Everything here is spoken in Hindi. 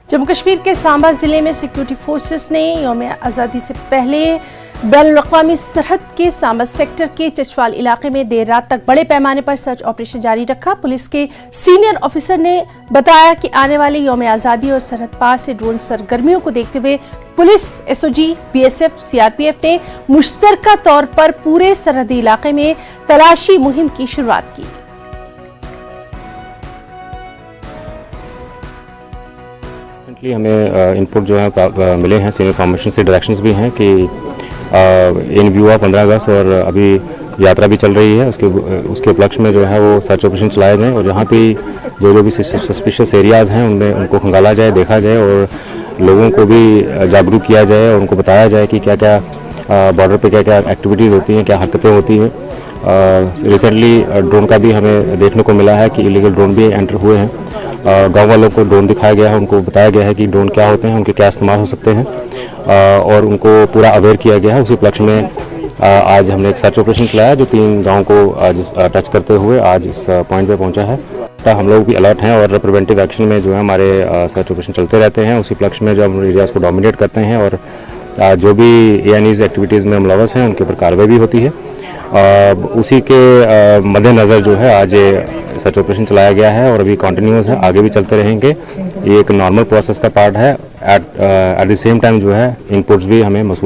जम्मू कश्मीर के सांबा जिले में सिक्योरिटी फोर्सेस ने यौम आज़ादी से पहले बैनुल-अक़वामी सरहद के सांबा सेक्टर के चचवाल इलाके में देर रात तक बड़े पैमाने पर सर्च ऑपरेशन जारी रखा। पुलिस के सीनियर ऑफिसर ने बताया कि आने वाले यौम आज़ादी और सरहद पार से ड्रोन सरगर्मियों को देखते हुए पुलिस, एसओजी, बीएसएफ, सीआरपीएफ ने मुश्तरका तौर पर पूरे सरहदी इलाके में तलाशी मुहिम की शुरुआत की। रिसेंटली हमें इनपुट जो है मिले हैं, सीनियर इन्फॉर्मेशन से डायरेक्शंस भी हैं कि इन व्यू ऑफ 15 अगस्त और अभी यात्रा भी चल रही है, उसके उपलक्ष्य में जो है वो सर्च ऑपरेशन चलाए जाएँ और यहाँ पे जो भी सस्पिशियस एरियाज़ हैं उनमें उनको खंगाला जाए, देखा जाए और लोगों को भी जागरूक किया जाए और उनको बताया जाए कि क्या क्या बॉर्डर पे क्या क्या एक्टिविटीज़ होती हैं, क्या हरकतें होती हैं। रिसेंटली ड्रोन का भी हमें देखने को मिला है कि इलीगल ड्रोन भी एंटर हुए हैं। गांव वालों को ड्रोन दिखाया गया है, उनको बताया गया है कि ड्रोन क्या होते हैं, उनके क्या इस्तेमाल हो सकते हैं और उनको पूरा अवेयर किया गया है। उसी उपलक्ष्य में आज हमने एक सर्च ऑपरेशन चलाया जो 3 गाँव को आज टच करते हुए आज इस पॉइंट पे पहुंचा है। हम लोग भी अलर्ट हैं और प्रिवेंटिव एक्शन में जो है हमारे सर्च ऑपरेशन चलते रहते हैं। उसी उपलक्ष्य में जो हम एरियाज़ को डोमिनेट करते हैं और जो भी एएनईज़ एक्टिविटीज़ में मुलव्वस हैं उनके ऊपर कार्रवाई भी होती है। उसी के मद्देनज़र जो है आज सर्च ऑपरेशन चलाया गया है और अभी कंटिन्यूस है, आगे भी चलते रहेंगे। ये एक नॉर्मल प्रोसेस का पार्ट है। एट द सेम टाइम जो है इनपुट्स भी हमें मसूल